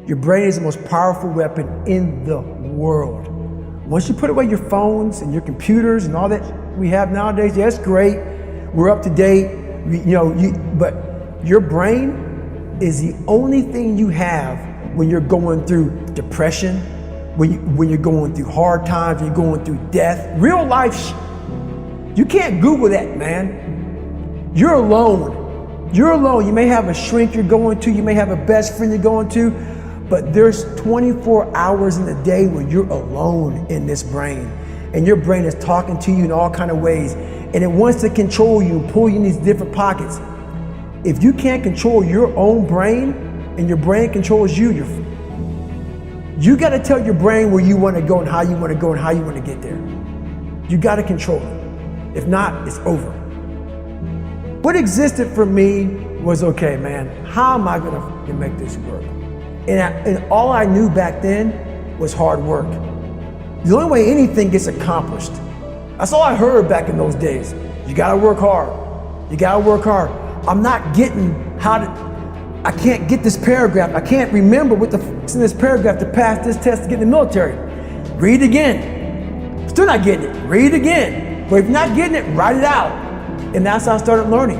Your brain is the most powerful weapon in the world. Once you put away your phones and your computers and all that we have nowadays, yeah, that's great. We're up to date, but your brain is the only thing you have when you're going through depression, when you're going through hard times, when you're going through death, real life. You can't Google that, man. You're alone. You're alone. You may have a shrink you're going to, you may have a best friend you're going to, but there's 24 hours in the day where you're alone in this brain. And your brain is talking to you in all kinds of ways. And it wants to control you and pull you in these different pockets. If you can't control your own brain and your brain controls you, you got to tell your brain where you want to go and how you want to go and how you want to get there. You got to control it. If not, it's over. What existed for me was, okay, man, how am I going to make this work? And all I knew back then was hard work. The only way anything gets accomplished. That's all I heard back in those days. You gotta work hard. You gotta work hard. I'm not getting I can't get this paragraph. I can't remember what the f***'s in this paragraph to pass this test to get in the military. Read it again. Still not getting it. Read it again. But if you're not getting it, write it out. And that's how I started learning.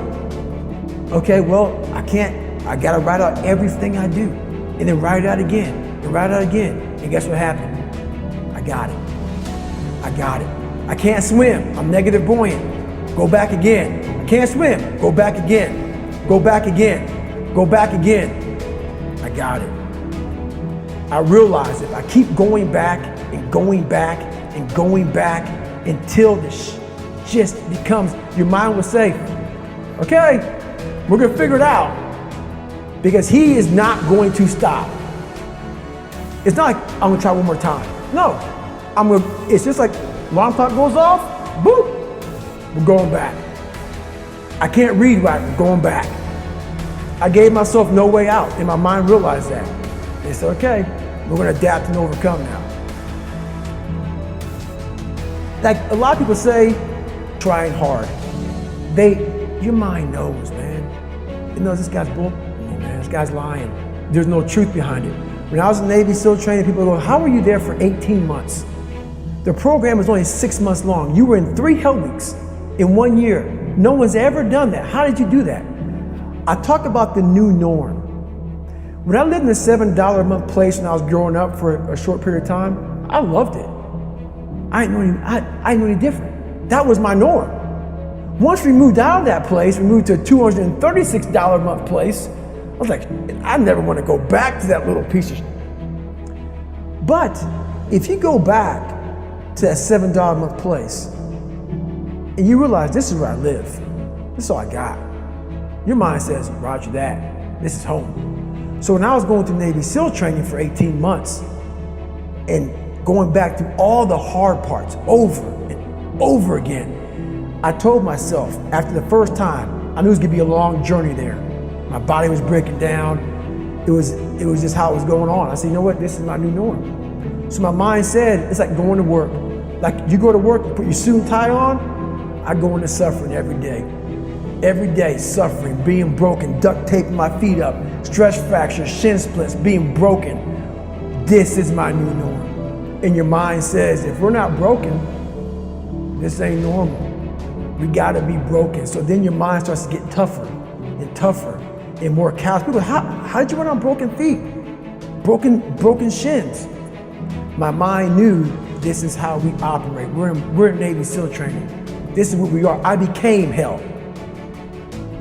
Okay, well, I gotta write out everything I do. And then write it out again, and write it out again. And guess what happened? I got it. I got it. I can't swim. I'm negative buoyant. Go back again. I can't swim. Go back again. Go back again. Go back again. I got it. I realized if I keep going back and going back and going back until this just becomes, your mind will say, okay, we're gonna figure it out. Because he is not going to stop. It's not like I'm gonna try one more time. No, it's just like alarm clock goes off, boop, we're going back. I can't read right, we're going back. I gave myself no way out, and my mind realized that. They said, okay, we're gonna adapt and overcome now. Like a lot of people say, trying hard. Your mind knows, man. It knows this guy's bull. Man, this guy's lying. There's no truth behind it. When I was in Navy SEAL training, people go, how were you there for 18 months? The program was only 6 months long. You were in 3 hell weeks in 1 year. No one's ever done that. How did you do that? I talk about the new norm. When I lived in a $7 a month place when I was growing up for a short period of time, I loved it. I didn't know any different. That was my norm. Once we moved out of that place, we moved to a $236 a month place. I was like, I never want to go back to that little piece of shit. But if you go back to that $7 a month place and you realize this is where I live, this is all I got, your mind says, roger that, this is home. So when I was going through Navy SEAL training for 18 months and going back through all the hard parts over and over again, I told myself after the first time, I knew it was gonna be a long journey there. My body was breaking down. It was just how it was going on. I said, you know what, this is my new norm. So my mind said, it's like going to work. Like you go to work, you put your suit and tie on, I go into suffering every day. Every day, suffering, being broken, duct taping my feet up, stress fractures, shin splits, being broken. This is my new norm. And your mind says, if we're not broken, this ain't normal. We gotta be broken. So then your mind starts to get tougher and tougher and more callous. People, how did you run on broken feet? Broken shins. My mind knew this is how we operate. We're in Navy SEAL training. This is what we are. I became hell.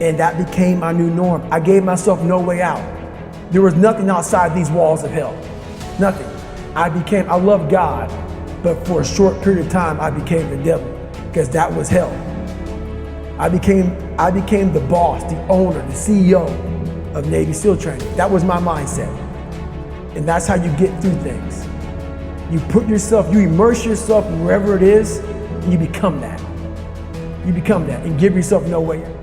And that became my new norm. I gave myself no way out. There was nothing outside these walls of hell. Nothing. I love God, but for a short period of time, I became the devil because that was hell. I became the boss, the owner, the CEO of Navy SEAL training. That was my mindset. And that's how you get through things. You immerse yourself in wherever it is, and you become that. You become that and give yourself no way out.